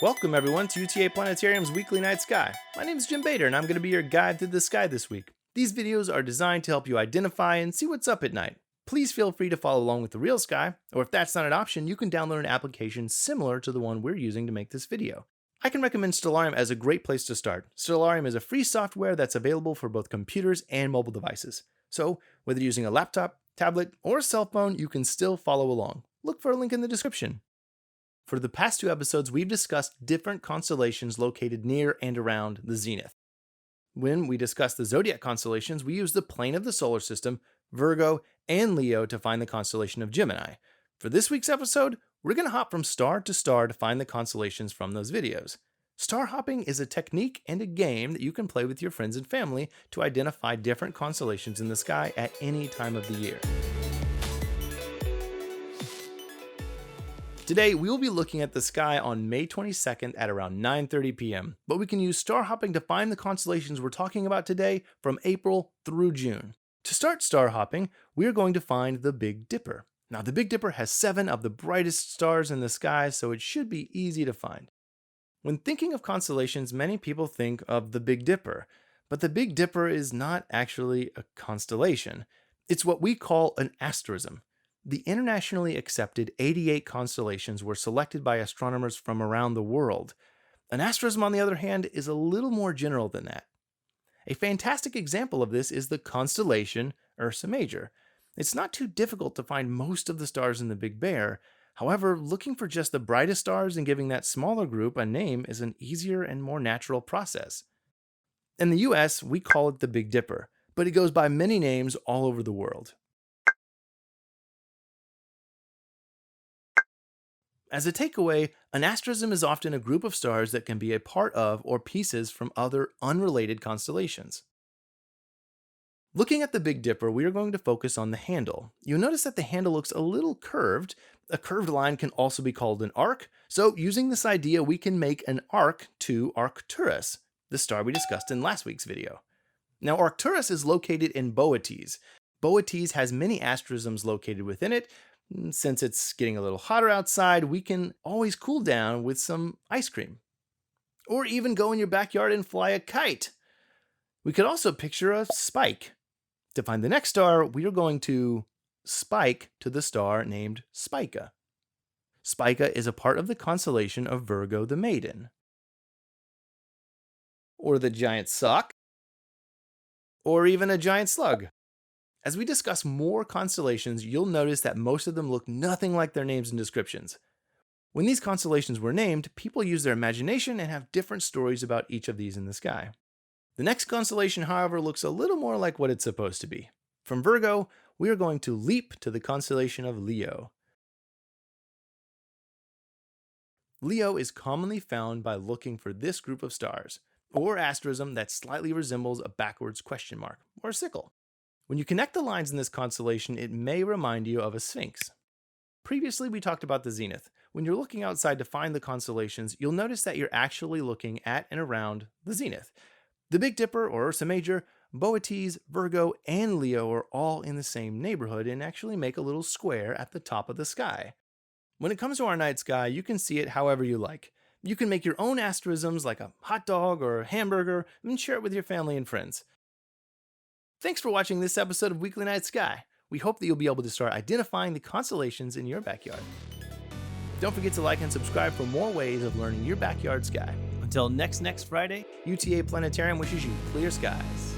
Welcome everyone to UTA Planetarium's weekly night sky. My name is Jim Bader and I'm going to be your guide through the sky this week. These videos are designed to help you identify and see what's up at night. Please feel free to follow along with the real sky, or if that's not an option, you can download an application similar to the one we're using to make this video. I can recommend Stellarium as a great place to start. Stellarium is a free software that's available for both computers and mobile devices. So, whether using a laptop, tablet, or cell phone, you can still follow along. Look for a link in the description. For the past two episodes, we've discussed different constellations located near and around the zenith. When we discussed the zodiac constellations, we used the plane of the solar system, Virgo, and Leo to find the constellation of Gemini. For this week's episode, we're going to hop from star to star to find the constellations from those videos. Star hopping is a technique and a game that you can play with your friends and family to identify different constellations in the sky at any time of the year. Today, we will be looking at the sky on May 22nd at around 9:30 p.m., but we can use star hopping to find the constellations we're talking about today from April through June. To start star hopping, we are going to find the Big Dipper. Now, the Big Dipper has 7 of the brightest stars in the sky, so it should be easy to find. When thinking of constellations, many people think of the Big Dipper, but the Big Dipper is not actually a constellation. It's what we call an asterism. The internationally accepted 88 constellations were selected by astronomers from around the world. An asterism, on the other hand, is a little more general than that. A fantastic example of this is the constellation Ursa Major. It's not too difficult to find most of the stars in the Big Bear. However, looking for just the brightest stars and giving that smaller group a name is an easier and more natural process. In the US, we call it the Big Dipper, but it goes by many names all over the world. As a takeaway, an asterism is often a group of stars that can be a part of or pieces from other unrelated constellations. Looking at the Big Dipper, we are going to focus on the handle. You'll notice that the handle looks a little curved. A curved line can also be called an arc, so using this idea, we can make an arc to Arcturus, the star we discussed in last week's video. Now, Arcturus is located in Boötes. Boötes has many asterisms located within it. Since it's getting a little hotter outside, we can always cool down with some ice cream. Or even go in your backyard and fly a kite. We could also picture a spike. To find the next star, we are going to spike to the star named Spica. Spica is a part of the constellation of Virgo the Maiden. Or the giant sock. Or even a giant slug. As we discuss more constellations, you'll notice that most of them look nothing like their names and descriptions. When these constellations were named, people used their imagination and have different stories about each of these in the sky. The next constellation, however, looks a little more like what it's supposed to be. From Virgo, we are going to leap to the constellation of Leo. Leo is commonly found by looking for this group of stars, or asterism that slightly resembles a backwards question mark, or a sickle. When you connect the lines in this constellation, it may remind you of a sphinx. Previously, we talked about the zenith. When you're looking outside to find the constellations, you'll notice that you're actually looking at and around the zenith. The Big Dipper, or Ursa Major, Boötes, Virgo, and Leo are all in the same neighborhood and actually make a little square at the top of the sky. When it comes to our night sky, you can see it however you like. You can make your own asterisms like a hot dog or a hamburger and share it with your family and friends. Thanks for watching this episode of Weekly Night Sky. We hope that you'll be able to start identifying the constellations in your backyard. Don't forget to like and subscribe for more ways of learning your backyard sky. Until next Friday, UTA Planetarium wishes you clear skies.